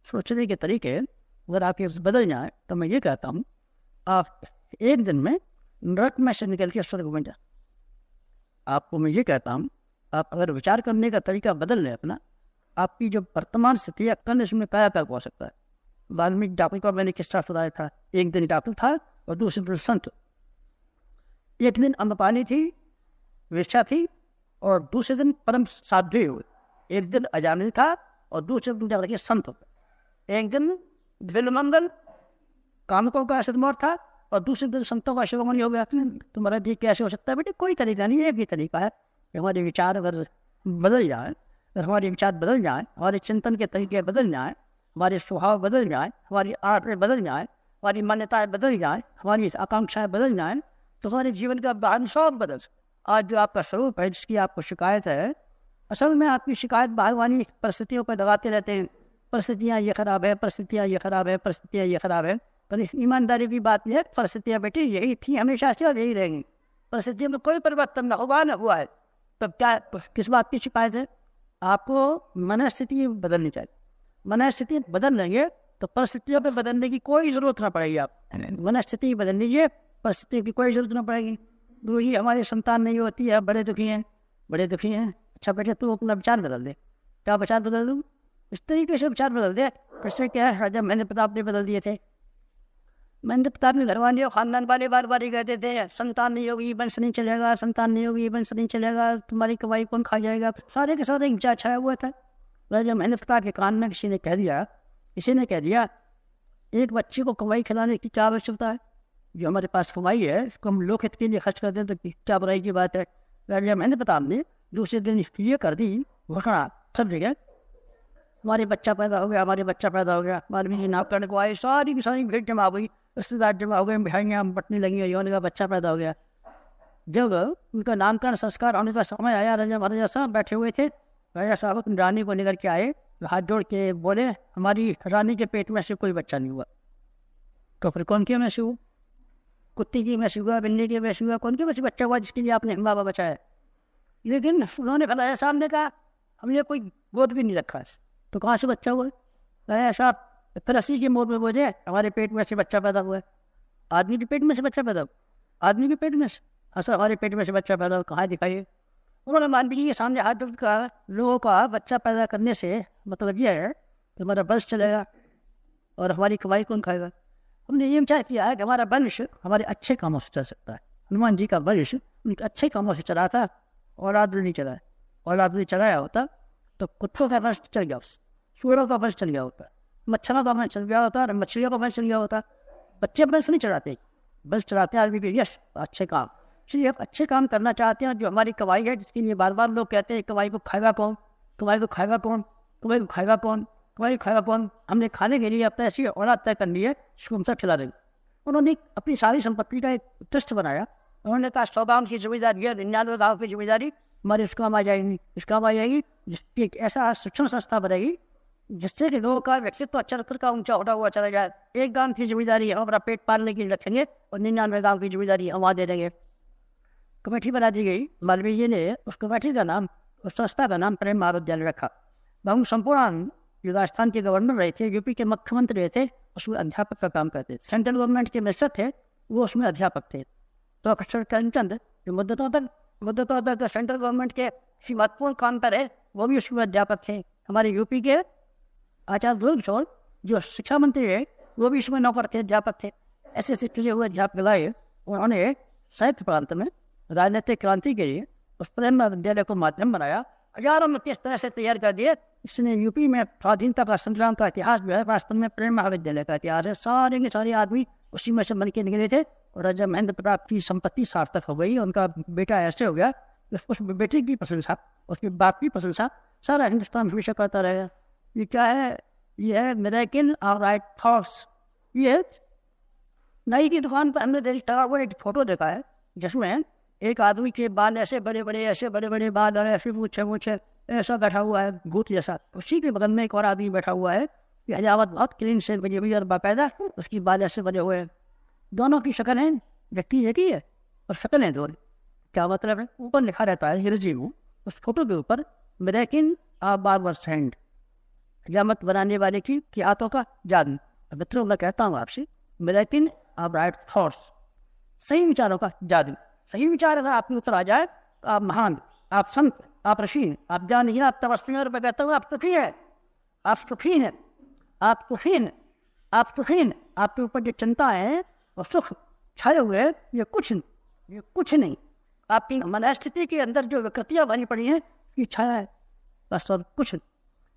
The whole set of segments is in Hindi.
सोचने के तरीके अगर आपके बदल जाए तो मैं ये कहता हूँ आप एक दिन में नरक में से निकल के स्वर्ग में जाए। आपको मैं ये कहता हूँ आप अगर विचार करने का तरीका बदल लें अपना, आपकी जो वर्तमान स्थिति है कल इसमें कायाकल्प हो सकता है। वाल्मीकि डॉक्टर का मैंने किस्सा सुनाया था, एक दिन डॉक्टर था और दूसरे दिन संत। एक दिन अम्रपाली थी, वेश्या थी, और दूसरे दिन परम साध्वी हुए। एक दिन अजामिल था और दूसरे दिन जाकर के संत हो गए। एक दिन बिलमंगल कामकों का आशीर्वाद था और दूसरे दिन संतों का आशीर्वाद हो गया। तुम्हारा ये कैसे हो सकता है? बेटे कोई तरीका नहीं, एक ही तरीका है कि हमारे विचार अगर बदल जाए, अगर हमारे विचार बदल जाए, हमारे चिंतन के तरीके बदल जाए, हमारे स्वभाव बदल जाए, हमारी आदतें बदल जाए, हमारी मान्यताएं बदल जाए, हमारी आकांक्षाएं बदल जाए, तो हमारे जीवन का बाहर सब बदल। आज जो आपका स्वरूप है, जिसकी आपको शिकायत है, असल में आपकी शिकायत बाहर वाली परिस्थितियों पर लगाते रहते हैं। परिस्थितियाँ ये खराब है, परिस्थितियाँ ये खराब है, परिस्थितियाँ ये खराब है। पर ईमानदारी की बात यह है, परिस्थितियाँ बेटी यही थी, हमेशा से यही रहेंगी। परिस्थितियों में कोई परिवर्तन न हुआ है, तब क्या किस बात की शिकायत है? आपको मनस्थिति बदलनी चाहिए। मनस्थिति बदल लेंगे तो परिस्थितियों को बदलने की कोई जरूरत ना पड़ेगी। आप मनस्थिति बदल लीजिए, परिस्थिति की कोई जरूरत ना पड़ेगी। तो ये हमारी संतान नहीं होती है, बड़े दुखी हैं, बड़े दुखी हैं। अच्छा बेटे तू अपना विचार बदल दे। क्या विचार बदल दूँ? इस तरीके से विचार बदल दे। इससे क्या है, राजा महेंद्र प्रताप ने बदल दिए थे। महेंद्र प्रताप ने घर वाले खानदान वाले बार बार कहते थे संतान नहीं होगी वंश नहीं चलेगा, संतान नहीं होगी वंश नहीं चलेगा, तुम्हारी कमाई कौन खा जाएगा। सारे के सारे विचार छाया हुआ था। राजा महेंद्र प्रताप के कान में किसी ने कह दिया एक बच्चे को कमाई खिलाने की क्या आवश्यकता है? जो हमारे पास कमाई है इसको हम लोकहित के लिए खर्च कर दें तो क्या बुराई की बात है। राजा महेंद्र प्रताप ने दूसरे दिन ये कर दी घोषणा सब जगह, हमारे बच्चा पैदा हो गया, हमारे बच्चा पैदा हो गया। वाल्मीकि नाम करने को आए, सारी की सारी भीड़ जमा हो गई, रिश्तेदार जमा हो गए, मिठाइयाँ बटने लगी, योनि का बच्चा पैदा हो गया। जब उनका नामकरण संस्कार होने का समय आया, राजा महाराजा साहब बैठे हुए थे। राजा साहब अपनी रानी को लेकर के आए, हाथ जोड़ के बोले हमारी रानी के पेट में से कोई बच्चा नहीं हुआ। तो फिर कौन के में से हुआ? कुत्ती की में से हुआ, बिल्ली के में से हुआ, कौन के में से बच्चा हुआ जिसके लिए आपने बाबा बचाया? लेकिन उन्होंने राजा साहब ने कहा हमने कोई गोद भी नहीं रखा, तो कहाँ से बच्चा हुआ? राजा साहब फिर 80 की मोड़ में बोले हमारे पेट में से बच्चा पैदा हुआ है। आदमी के पेट में से बच्चा पैदा हुआ? आदमी के पेट में से? हाँ सर, हमारे पेट में से बच्चा पैदा हुआ, कहाँ दिखाइए? उन्होंने वाल्मीकि के सामने हाथ जोड़ कहा लोगों का बच्चा पैदा करने से मतलब यह है कि हमारा वंश चलेगा और हमारी कमाई कौन खाएगा। हमने ये विचार किया है कि हमारा वंश हमारे अच्छे कामों से चल सकता है। हनुमान जी का वंश उनके अच्छे कामों से चला था, औलाद नहीं चला है। औलाद नहीं चलाया होता तो कुत्तों का वंश चल गया, सूअरों का वंश चल गया होता, मच्छरों का वंश चल गया होता, मछलियों का वंश चल गया होता। बच्चे वंश नहीं चलाते, वंश चलाते आदमी के यश अच्छे काम। इसलिए आप अच्छे काम करना चाहते हैं, जो हमारी कमाई है जिसके लिए बार बार लोग कहते हैं कमाई को खाएगा कौन, कमाई को खाएगा कौन, कमाई को खाएगा कौन, कमाई को खाएगा कौन। हमने खाने के लिए अपने ऐसी औलाद तय कर ली है जिसको हम सब खिला देंगे। उन्होंने अपनी सारी संपत्ति का एक ट्रस्ट बनाया। उन्होंने कहा 100 गाँव की जिम्मेदारी है, 99 गाँव की जिम्मेदारी हमारे इस काम आ जाएगी, इस काम आ जाएगी। जिसकी एक ऐसा शिक्षण संस्था बनेगी जिससे कि लोगों का व्यक्तित्व चरित्र का ऊंचा उठा हुआ चला जाए। एक गाँव की जिम्मेदारी हम अपना पेट पालने के लिए रखेंगे और 99 गाँव की जिम्मेदारी हम वहाँ दे देंगे। कमेटी बना दी गई। वाल्मीकि ने उस कमेटी का नाम, उस संस्था का नाम प्रेम महाविद्यालय रखा। बहु संपूर्ण जो राजस्थान के गवर्नर रहे थे, यूपी के मुख्यमंत्री रहे थे, उसमें अध्यापक का काम करते थे। सेंट्रल गवर्नमेंट के मिनिस्टर थे, वो उसमें अध्यापक थे। तो अक्षर करमचंद जो मुद्दतों तक सेंट्रल गवर्नमेंट के महत्वपूर्ण काम पर है, वो भी उसमें अध्यापक थे। हमारे यूपी के आचार्य ध्रुव जो शिक्षा मंत्री है, वो भी इसमें नौकर थे, अध्यापक थे। ऐसे चुने हुए अध्यापक लाए। उन्होंने साहित्य प्रांत में राजनीतिक क्रांति के लिए उस प्रेम महाविद्यालय को माध्यम बनाया। हजारों में किस तरह से तैयार कर दिए। इसने यूपी में स्वाधीनता का संग्राम का इतिहास जो है वास्तव में प्रेम महाविद्यालय का इतिहास है। सारे के सारे आदमी उसी में से बन के निकले थे और राजा महेंद्र प्रताप की संपत्ति सार्थक हो गई। उनका बेटा ऐसे हो गया, उस बेटे की प्रशंसा, उसके बाप की प्रशंसा सारा हिंदुस्तान हमेशा करता रहेगा। ये क्या है? ये है मिरेकल ऑफ राइट थॉट्स। ये नई की दुकान पर हमने देखा वो एक फोटो देखा है जिसमें एक आदमी के बाल ऐसे बड़े बड़े बाल और ऐसे मूछे ऐसा बैठा हुआ है भूत जैसा। उसी के बगल में एक और आदमी बैठा हुआ है, ये हजावत बहुत क्लीन से बनी हुई और बाकायदा उसकी बाल ऐसे बने हुए हैं। दोनों की शक्ल है, व्यक्ति एक ही है और शक्ल है दोनों। क्या मतलब है? ऊपर लिखा रहता है हिरजी हूँ, उस फोटो के ऊपर मिरेकल ऑफ बार्बर्स हैंड, क़यामत बनाने वाले की हाथों का जादू। मित्रों, मैं कहता हूँ आपसे, मिलेकिन आप राइट थॉट्स, सही विचारों का जादू। सही विचार अगर आपके ऊपर आ जाए तो आप महान, आप संत, आप ऋषि हैं, आप ज्ञानी हैं, आप तपस्वी हैं। और मैं कहता हूँ आप सुखी हैं, आप सुखी हैं, आप सुखी हैं, आप सुखी हैं। आपके ऊपर जो चिंता है और सुख छाए हुए हैं, ये कुछ नहीं, ये कुछ नहीं। आपकी मनस्थिति के अंदर जो विकृतियाँ बनी पड़ी हैं, ये छाया है, बस और कुछ नहीं,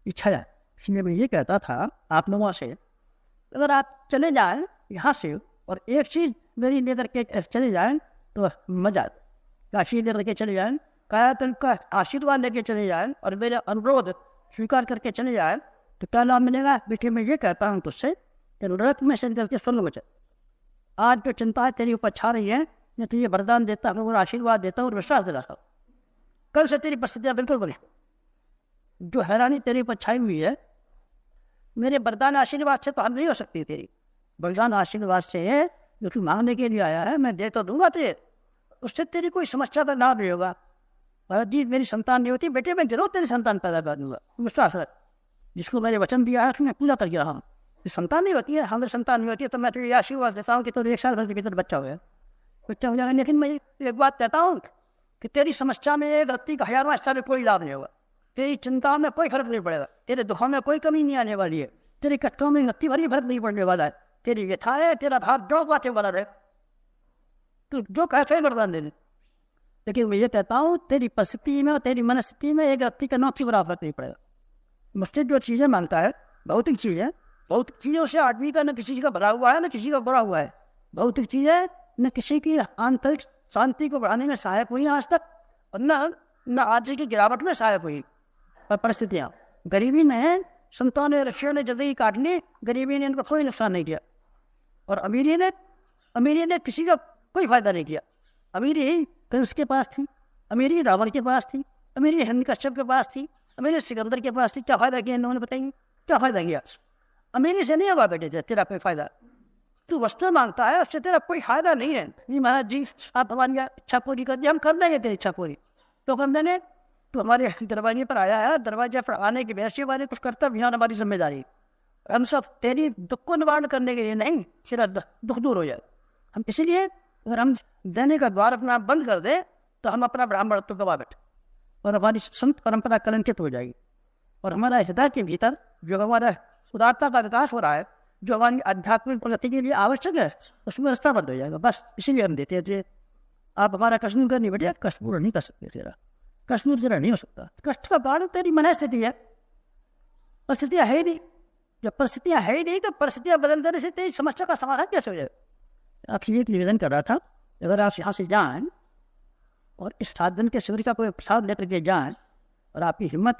ये छाया है। इसलिए मैं ये कहता था आप लोगों से, अगर आप चले जाएं यहाँ से और एक चीज़ मेरी लेकर के चले जाएं तो मजा, काशी लेकर के चले जाएं, कायातन का आशीर्वाद लेके चले जाएं और मेरे अनुरोध स्वीकार करके चले जाएं, तो क्या लाभ मिलेगा? बेटे, मैं ये कहता हूँ तुझसे कि नरक में से निकल के स्वर्ग में चल। आज जो चिंताएं तेरी ऊपर छा रही है, मैं तुझे वरदान देता हूँ और आशीर्वाद देता हूँ और विश्वास दिलाता हूँ, कल से तेरी परिस्थितियाँ बिल्कुल बदली। जो हैरानी तेरी ऊपर छाई हुई है, मेरे वरदान आशीर्वाद से तो हल नहीं हो सकती। तेरी वरदान आशीर्वाद से है, जो तू मांगने के लिए आया है, मैं दे तो दूंगा तुझे, उससे तेरी कोई समस्या का लाभ नहीं होगा। जी मेरी संतान नहीं होती, बेटे मैं जरूर तेरी संतान पैदा कर दूंगा, विश्वास रख। जिसको मैंने वचन दिया है उसने पूरा कर दिया। हाँ, संतान नहीं होती है, हमें संतान नहीं होती है, तो मैं तुझे आशीर्वाद देता हूँ कि तो 1 साल भर के भीतर बच्चा हो जाएगा। लेकिन मैं एक बात कहता हूँ कि तेरी समस्या में एक रत्ती का 1000वां हिस्सा में कोई लाभ नहीं होगा। तेरी चिंता में कोई फर्क नहीं पड़ेगा, तेरे दुखों में कोई कमी नहीं आने वाली है, तेरे कष्टों में रत्ती भर भी फर्क नहीं पड़ने वाला है। तेरी व्यथा है, तेरा भाव जो बातें वाला रहे, तू जो कैसे वरदान दे दे। लेकिन मैं ये कहता हूँ तेरी परिस्थिति में और तेरी मनस्थिति में एक रत्ती का नौकी बराबर नहीं पड़ेगा। मुझसे जो चीज़ें मांगता है, भौतिक चीज़ें, भौतिक चीज़ों से आदमी का न किसी का भरा हुआ है न किसी का बुरा हुआ है। भौतिक चीज़ें न किसी की आंतरिक शांति को बढ़ाने में सहायक हुई आज तक, और न आज की गिरावट में सहायक हुई। पर परिस्थितियाँ, गरीबी में संतों ने, ऋषियों ने जिंदगी काट ली, गरीबी ने इनको कोई नुकसान नहीं किया, और अमीरी ने किसी का कोई फायदा नहीं किया। अमीरी कंस के पास थी, अमीरी रावण के पास थी, अमीरी हिरण्यकश्यप के पास थी, अमीरी सिकंदर के पास थी। क्या फायदा किया इन्होंने? बताइए, क्या फायदा किया? अमीरी से नहीं होगा बेटे तेरा कोई फायदा। तू वस्तु मांगता है, उससे तेरा कोई फायदा नहीं है। नहीं महाराज जी, आप हमारी इच्छा पूरी कर दी, हम कर देंगे तेरी इच्छा पूरी। तो कर देंगे, तू हमारे दरवाजे पर आया है, दरवाजे पर आने की वैसे वाले कुछ कर्तव्य यहाँ हमारी जिम्मेदारी। हम सब तेरी दुख को निवारण करने के लिए नहीं, तेरा दुख दूर हो जाए। हम इसीलिए अगर हम देने का द्वार अपना बंद कर दे तो हम अपना ब्राह्मणत्व गवा बैठे और हमारी संत परंपरा कलंकित हो जाएगी। और हमारा हृदय के भीतर जो हमारा उदारता का विकास हो रहा है, जो हमारी आध्यात्मिक प्रगति के लिए आवश्यक है, उसमें रास्ता बंद हो जाएगा। बस इसीलिए हम देते थे। आप हमारा कष्ट दूर करने बैठे, कष्ट पूरा नहीं कर सकते, तेरा कष्ट दूर तेरा नहीं हो सकता। कष्ट का कारण तेरी मनस्थिति है, परिस्थितियाँ है ही नहीं। जब परिस्थितियाँ है ही नहीं तो परिस्थितियाँ बदल देने से तेरी समस्या का समाधान कैसे हो जाएगा? आपसे एक निवेदन कर रहा था, अगर आप यहाँ से जाएं और इस 7 दिन के शिविर का कोई प्रसाद लेकर के जाएं और आपकी हिम्मत हो